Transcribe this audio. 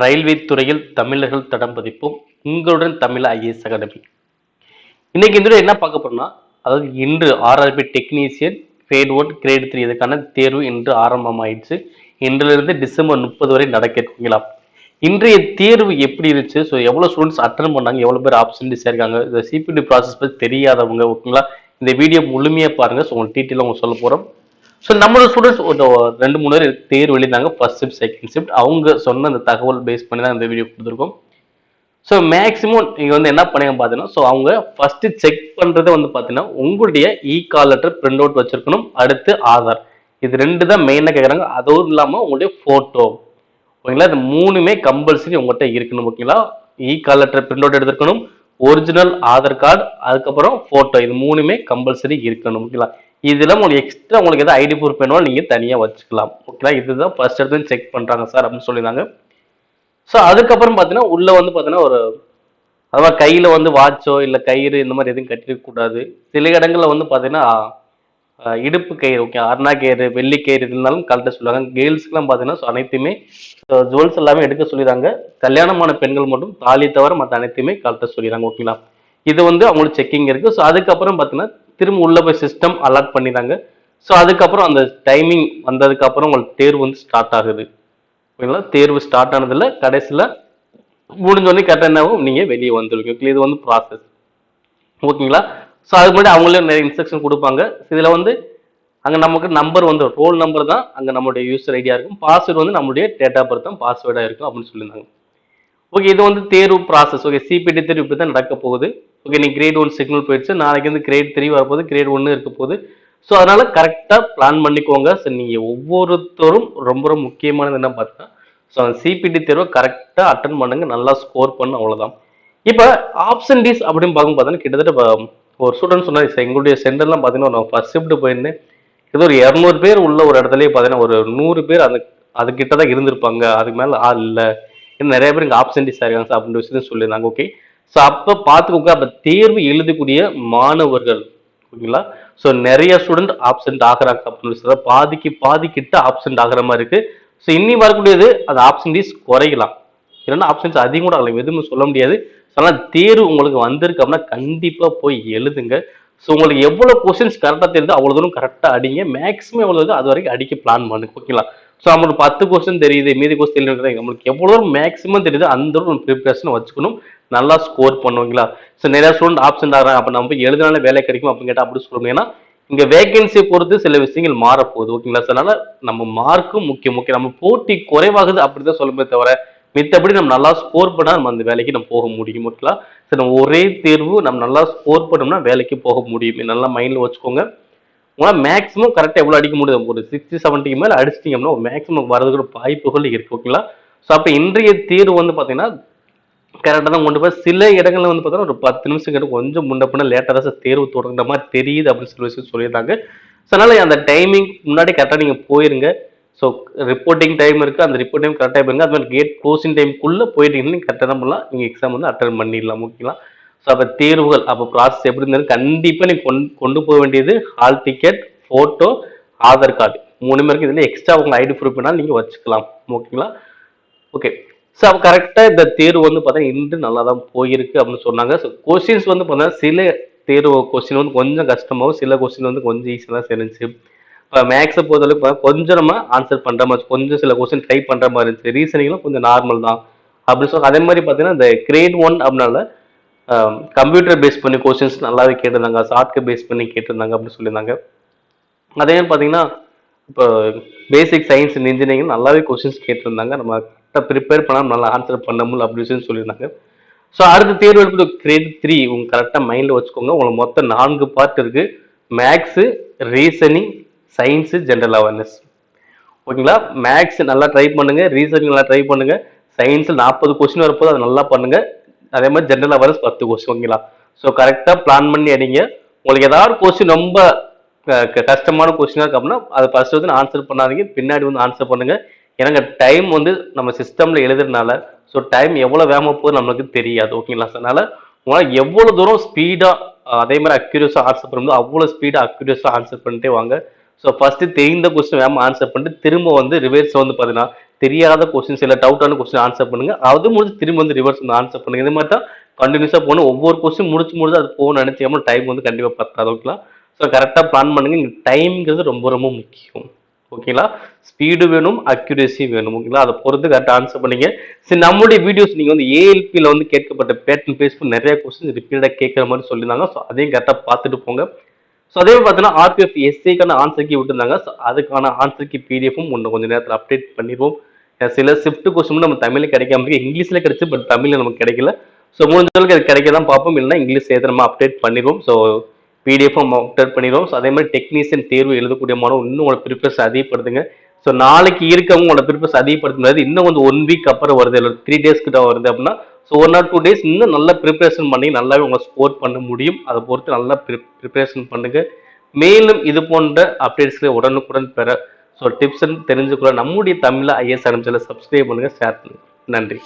Railway துறையில் தமிழர்கள் தடம் பதிப்போம். உங்களுடன் தமிழ் ஐஏஎஸ் அகாடமி. இன்னைக்கு இந்த என்ன பார்க்க போறோம்னா, அதாவது இன்று ஆர்ஆர்பி டெக்னீசியன் கிரேட் 1 கிரேட் 3 இதுக்கான தேர்வு இன்று ஆரம்பமாயிடுச்சு. இன்றிலிருந்து டிசம்பர் 30 வரை நடக்க இருக்குங்களா. இன்றைய தேர்வு எப்படி இருந்துச்சு, ஸோ எவ்வளோ ஸ்டூடெண்ட்ஸ் அட்டன் பண்ணாங்க, எவ்வளோ பேர் ஆப்ஷன் சேர்க்காங்க, இந்த சிபிடி ப்ராசஸ் பற்றி தெரியாதவங்க ஓகேங்களா, இந்த வீடியோ முழுமையாக பாருங்க. ஸோ உங்களுக்கு டீட்டெயிலாக உங்களுக்கு சொல்ல போகிறோம். ஸோ நம்மளோட ஸ்டூடெண்ட்ஸ் ஒரு 2-3 பேர் தேர்வு எழுதினாங்க, ஃபர்ஸ்ட் ஷிஃப்ட் செகண்ட் ஷிஃப்ட். அவங்க சொன்ன அந்த தகவல் பேஸ் பண்ணி தான் இந்த வீடியோ கொடுத்துருக்கோம். ஸோ மேக்ஸிமம் நீங்கள் வந்து என்ன பண்ணுங்க பார்த்தீங்கன்னா, ஸோ அவங்க ஃபர்ஸ்ட் செக் பண்ணுறது வந்து பார்த்தீங்கன்னா உங்களுடைய கால் லெட்டர் பிரிண்ட் அவுட் வச்சிருக்கணும், அடுத்து ஆதார். இது 2 தான் மெயினாக கேட்குறாங்க. அதுவும் இல்லாமல் உங்களுடைய ஃபோட்டோ ஓகேங்களா. இது 3மே கம்பல்சரி உங்கள்கிட்ட இருக்கணும் ஓகேங்களா. கால் லெட்டர் பிரிண்ட் அவுட் எடுத்துருக்கணும், ஒரிஜினல் ஆதார் கார்டு, அதுக்கப்புறம் ஃபோட்டோ. இது 3மே கம்பல்சரி இருக்கணும் ஓகேங்களா. இதுல உங்களுக்கு எக்ஸ்ட்ரா உங்களுக்கு ஏதாவது ஐடி ப்ரூஃப் வேணும் நீங்க தனியா வச்சுக்கலாம் ஓகேங்களா. இதுதான் ஃபர்ஸ்ட் எடுத்து செக் பண்றாங்க சார் அப்படின்னு சொல்லியிருந்தாங்க. ஸோ அதுக்கப்புறம் பார்த்தீங்கன்னா உள்ள வந்து பார்த்தீங்கன்னா ஒரு அதாவது கையில வந்து வாட்சோ இல்லை கயிறு இந்த மாதிரி எதுவும் கட்டிருக்க கூடாது. சில இடங்கள்ல வந்து பார்த்தீங்கன்னா இடுப்பு கயிறு ஓகே, அருணா கயிறு, வெள்ளி கயிறு இருந்தாலும் கழட்ட சொல்லுவாங்க. கேர்ள்ஸ்க்குலாம் பார்த்தீங்கன்னா அனைத்துமே ஜுவல்ஸ் எல்லாமே எடுக்க சொல்லிடுறாங்க. கல்யாணமான பெண்கள் மட்டும் தாலி தவிர மற்ற அனைத்துமே கழட்ட சொல்லிடுறாங்க ஓகேங்களா. இது வந்து அவங்களுக்கு செக்கிங் இருக்கு. ஸோ அதுக்கப்புறம் பார்த்தீங்கன்னா திரும்ப உள்ள போய் சிஸ்டம் அலாட் பண்ணிடுறாங்க. ஸோ அதுக்கப்புறம் அந்த டைமிங் வந்ததுக்கு அப்புறம் உங்களுக்கு தேர்வு வந்து ஸ்டார்ட் ஆகுது ஓகேங்களா. தேர்வு ஸ்டார்ட் ஆனதுல கடைசியில் முடிஞ்சோடனே கரெக்டாக என்ன ஆகும், நீங்க வெளியே வந்துருவீங்க. இது வந்து ப்ராசஸ் ஓகேங்களா. ஸோ அதுக்கு முன்னாடி அவங்களே நிறைய இன்ஸ்ட்ரக்ஷன் கொடுப்பாங்க. இதுல வந்து அங்கே நமக்கு நம்பர் வந்து ரோல் நம்பர் தான் அங்கே நம்மளுடைய யூசர் ஐடியா இருக்கும், பாஸ்வேர்டு வந்து நம்மளுடைய டேட் ஆஃப் பர்த் தான் பாஸ்வேர்டாக இருக்கும் அப்படின்னு சொல்லியிருந்தாங்க. ஓகே, இது வந்து தேர்வு ப்ராசஸ். ஓகே, சிபிடி தேர்வு இப்படி தான் நடக்க போகுது. ஓகே, நீ கிரேட் 1 சிக்னல் போயிடுச்சு, நாளைக்கு வந்து கிரேட் 3 வரப்போகுது, கிரேட் 1 இருக்க போகுது. ஸோ அதனால கரெக்டாக பிளான் பண்ணிக்கோங்க. ஸோ நீங்கள் ஒவ்வொருத்தரும் ரொம்ப ரொம்ப முக்கியமானது என்ன பார்த்தீங்கன்னா, ஸோ அந்த சிபிடி தேர்வை கரெக்டாக அட்டன் பண்ணுங்க, நல்லா ஸ்கோர் பண்ணு, அவ்வளோதான். இப்போ ஆப்ஷன் டிஸ் அப்படின்னு பார்க்கும் பார்த்தீங்கன்னா கிட்டத்தட்ட ஒரு ஸ்டூடெண்ட் சொன்னார், எங்களுடைய சென்டர்லாம் பார்த்தீங்கன்னா நான் ஃபர்ஸ்ட் ஷிஃப்ட் போயிருந்தேன், ஏதோ ஒரு 200 பேர் உள்ள ஒரு இடத்துலயே பார்த்தீங்கன்னா ஒரு 100 பேர் அது கிட்ட தான் இருந்திருப்பாங்க, அதுக்கு மேலே ஆள் இல்லை, இன்னும் நிறைய பேர் இங்கே ஆப்சன்டிஸ் ஆயிருக்காங்க அப்படின்ற விஷயத்தையும் சொல்லியிருந்தாங்க. ஓகே, ஸோ அப்போ பார்த்துக்கோங்க. அப்போ தேர்வு எழுதக்கூடிய மாணவர்கள் ஓகேங்களா, ஸோ நிறைய ஸ்டூடெண்ட் ஆப்சென்ட் ஆகிறாங்க அப்படின்னு சொல்லி பாதி கிட்ட ஆப்சென்ட் ஆகிற மாதிரி இருக்கு. ஸோ இன்னி வரக்கூடியது அது ஆப்சன்டிஸ் குறையலாம், இல்லைன்னா ஆப்ஷன்ஸ் அதிகம் கூட ஆகலாம், எதுவும் சொல்ல முடியாது. ஆனால் தேர்வு உங்களுக்கு வந்திருக்கு அப்படின்னா கண்டிப்பாக போய் எழுதுங்க. ஸோ உங்களுக்கு எவ்வளோ கொஸ்டின்ஸ் கரெக்டாக தெரியுதோ அவ்வளோ தூரம் கரெக்டாக அடிங்க. மேக்ஸிமம் எவ்வளோ இருக்கோ அது வரைக்கும் அடிக்க பிளான் பண்ணுங்க ஓகேங்களா. ஸோ நம்மளுக்கு 10 கொஸ்டின் தெரியுது, மீதி கொஸ்டின் தெரியுது, நம்மளுக்கு எவ்வளோ தூரம் மேக்ஸிமம் தெரியுது அந்த தூரம் ப்ரிப்பரேஷன் வச்சுக்கணும், நல்லா ஸ்கோர் பண்ணுவீங்களா. ஸோ நிறைய ஸ்டூடெண்ட் ஆப்ஷன் ஆகிறாங்க, அப்போ நம்ம போய் எழுதினால வேலை கிடைக்கும் அப்படின்னு கேட்டால் அப்படி சொல்லணும். ஏன்னா இங்கே வேகன்சியை பொறுத்து சில விஷயங்கள் மாறப்போகுது ஓகேங்களா. ஸோ அதனால நம்ம மார்க்கும் முக்கியம். ஓகே, நம்ம போட்டி குறைவாகுது அப்படிதான் சொல்லுமே தவிர மித்தபடி நம்ம நல்லா ஸ்கோர் பண்ணா நம்ம அந்த வேலைக்கு நம்ம போக முடியும் ஓகேங்களா. சரி, நம்ம ஒரே தேர்வு நம்ம நல்லா ஸ்கோர் பண்ணோம்னா வேலைக்கு போக முடியும், நல்லா மைண்ட்ல வச்சுக்கோங்க. உங்களால் மேக்ஸிமம் கரெக்டாக எவ்வளோ அடிக்க முடியும், ஒரு 60-70 மேலே அடிச்சிட்டிங்கன்னா மேக்ஸிமம் வரதுக்கு வாய்ப்புகள் இருக்கு ஓகேங்களா. ஸோ அப்போ இன்றைய தேர்வு வந்து பார்த்தீங்கன்னா கரெக்டாக தான் கொண்டு போய் சில இடங்கள்ல வந்து பார்த்தீங்கன்னா ஒரு 10 நிமிஷம் கிட்ட கொஞ்சம் முன்ன பின்ன லேட்டாக தான் தேர்வு தொடங்குற மாதிரி தெரியுது அப்படின்னு சொல்லி விஷயம் சொல்லியிருந்தாங்க. ஸோ அதனால அந்த டைமிங் முன்னாடி கரெக்டாக நீங்கள் போயிருங்க. ஸோ ரிப்போர்ட்டிங் டைம் இருக்குது, அந்த ரிப்போர்ட் டைம் கரெக்டாக போயிருங்க. அது மாதிரி கேட் க்ளோசிங் டைமுக்குள்ளே போயிட்டீங்கன்னா நீங்கள் கரெக்டாக தான் பண்ணலாம், நீங்கள் எக்ஸாம் வந்து அட்டன் பண்ணிடலாம் ஓகேங்களா. ஸோ அப்போ தேர்வுகள் அப்போ ப்ராசஸ் எப்படி இருந்தாலும் கண்டிப்பாக நீங்கள் கொண்டு போக வேண்டியது hall ticket, photo, Aadhaar card 3 இருக்குது. இதில் எக்ஸ்ட்ரா உங்கள் ஐடி ப்ரூஃப் வேணாலும் நீங்கள் வச்சுக்கலாம் ஓகேங்களா. ஓகே, ஸோ அப்போ கரெக்டாக இந்த தேர்வு வந்து பார்த்தீங்கன்னா இன்று நல்லா தான் போயிருக்கு அப்படின்னு சொன்னாங்க. ஸோ கொஸ்டின்ஸ் வந்து பார்த்தீங்கன்னா சில தேர்வு கொஸ்டின் வந்து கொஞ்சம் கஷ்டமாகவும் சில கொஸ்டின் வந்து கொஞ்சம் ஈஸியாக தான் தெரிஞ்சு. இப்போ மேக்ஸை பொறுத்தளவுக்கு கொஞ்சம் நம்ம ஆன்சர் பண்ணுற மாதிரி, கொஞ்சம் சில கொஸ்டின் ட்ரை பண்ணுற மாதிரி இருந்துச்சு. ரீசனிங்லாம் கொஞ்சம் நார்மல் தான் அப்படின்னு சொல்லி. அதே மாதிரி பார்த்தீங்கன்னா இந்த கிரேட் 1 அப்படின்னால கம்ப்யூட்டர் பேஸ் பண்ணி கொஸ்டின்ஸ் நல்லாவே கேட்டிருந்தாங்க, ஷார்ட்கட் பேஸ் பண்ணி கேட்டிருந்தாங்க அப்படின்னு சொல்லியிருந்தாங்க. அதே மாதிரி பார்த்தீங்கன்னா இப்போ பேசிக் சயின்ஸ் அண்ட் இன்ஜினியரிங் நல்லாவே கொஸ்டின்ஸ் கேட்டிருந்தாங்க, நம்ம ப்ரிப்பேர் பண்ணாமல் நல்லா ஆன்சர் பண்ண முடியல அப்படின்னு சொல்லியிருந்தாங்க. ஸோ அடுத்த தேர்வு எடுத்து கிரேட் 3 உங்க கரெக்டாக மைண்டில் வச்சுக்கோங்க. உங்களுக்கு மொத்தம் 4 பார்ட் இருக்கு, maths, reasoning, science, general awareness ஓகேங்களா. மேக்ஸ் நல்லா ட்ரை பண்ணுங்க, ரீசனிங் நல்லா ட்ரை பண்ணுங்க, சயின்ஸில் 40 கொஸ்டின் வரப்போது அதை நல்லா பண்ணுங்க. அதே மாதிரி ஜென்ரல் அவேர்னஸ் 10 கொஸ்டின் ஓகேங்களா. ஸோ கரெக்டாக பிளான் பண்ணி அடிங்க. உங்களுக்கு ஏதாவது கொஸ்டின் ரொம்ப கஷ்டமான கொஸ்டினாக இருக்கு அப்படின்னா அதை ஃபர்ஸ்ட் வந்து ஆன்சர் பண்ணாதீங்க, பின்னாடி வந்து ஆன்சர் பண்ணுங்க. ஏன்னா டைம் வந்து நம்ம சிஸ்டம்ல எழுதுறதுனால ஸோ டைம் எவ்வளோ வேகமாக போகுது நம்மளுக்கு தெரியாது ஓகேங்களா. அதனால உங்களால் எவ்வளோ தூரம் ஸ்பீடாக அதே மாதிரி அக்யூரஸாக ஆன்சர் பண்ணும்போது அவ்வளோ ஸ்பீடாக அக்யூரஸாக ஆன்சர் பண்ணிட்டே வாங்க. ஸோ ஃபர்ஸ்ட் தெரிந்த கொஸ்டின் வேகமாக ஆன்சர் பண்ணிட்டு திரும்ப வந்து ரிவர்ஸ் வந்து பார்த்தீங்கன்னா தெரியாத கொஸ்டின்ஸ் இல்லை டவுட்டான கொஸ்டின் ஆன்சர் பண்ணுங்க. அது முடிஞ்சு திரும்ப வந்து ரிவர்ஸ் வந்து ஆன்சர் பண்ணுங்க. இது மாதிரி தான் கண்டினியூஸாக போகணும். ஒவ்வொரு கொஸ்டின் முடிச்சு அது போகணும்னு நினைச்சாம டைம் வந்து கண்டிப்பாக பத்தாது. ஓகேங்களா? ஸோ கரெக்டாக பிளான் பண்ணுங்க. இங்கே டைம்ங்கிறது ரொம்ப ரொம்ப முக்கியம். ஓகேங்களா? ஸ்பீடு வேணும், அக்யூரேசி வேணும். ஓகேங்களா? அதை பொறுத்து கரெக்டாக ஆன்சர் பண்ணீங்க. சரி, நம்மளுடைய வீடியோஸ் நீங்கள் வந்து ஏஎல்பியில் வந்து கேட்கப்பட்ட பேட்டர்ன் பேஸ் பண்ணி நிறைய கொஸ்டின் ரிப்பீட்டாக கேட்குற மாதிரி சொல்லியிருந்தாங்க. ஸோ அதையும் கரெக்டாக பார்த்துட்டு போங்க. ஸோ அதே பார்த்தீங்கன்னா ஆர்பிஎஃப் எஸ்ஐக்கான ஆன்சர் கீ விட்டுருந்தாங்க. ஸோ அதுக்கான ஆன்சர் கீ பிடிஎஃப்பும் இன்னும் கொஞ்சம் நேரத்தில் அப்டேட் பண்ணிடுவோம். சில ஷிஃப்ட் கொஸ்டின் நம்ம தமிழில் கிடைக்காம இருக்கு. இங்கிலீஷில் கிடைச்சு பட் தமிழில் நமக்கு கிடைக்கல. ஸோ முடிஞ்ச அளவுக்கு அது கிடைக்க தான் பார்ப்போம். இல்லைன்னா இங்கிலீஷ் சேர்த்து நம்ம அப்டேட் பண்ணிடுவோம். ஸோ பிடிஎஃப்பும் அப்டேட் பண்ணிடுவோம். ஸோ அதே மாதிரி டெக்னீஷியன் தேர்வு எழுதக்கூடிய மாணவன் இன்னும் உங்களோட ப்ரிப்பரேஷன் அதிகப்படுத்துங்க. ஸோ நாளைக்கு இருக்கவங்க உங்களோட ப்ரிப்பரேஷன் அதிகப்படுத்த முடியாது. இன்னும் கொஞ்சம் 1 வீக் அப்புறம் வருது, இல்லை 3 டேஸ் கிட்ட வருது அப்படின்னா ஸோ 1 or 2 டேஸ் இன்னும் நல்லா ப்ரிப்பரேஷன் பண்ணி நல்லாவே உங்களை ஸ்கோர் பண்ண முடியும். அதை பொறுத்து நல்லா ப்ரிப்பரேஷன் பண்ணுங்க. மேலும் இது போன்ற அப்டேட்ஸ்களை உடனுக்குடன் பெற ஸோ டிப்ஸ் தெரிஞ்சுக்கூட நம்முடைய தமிழ் ஐஎஸ் சேனலை சப்ஸ்கிரைப் பண்ணுங்க, ஷேர் பண்ணுங்க. நன்றி.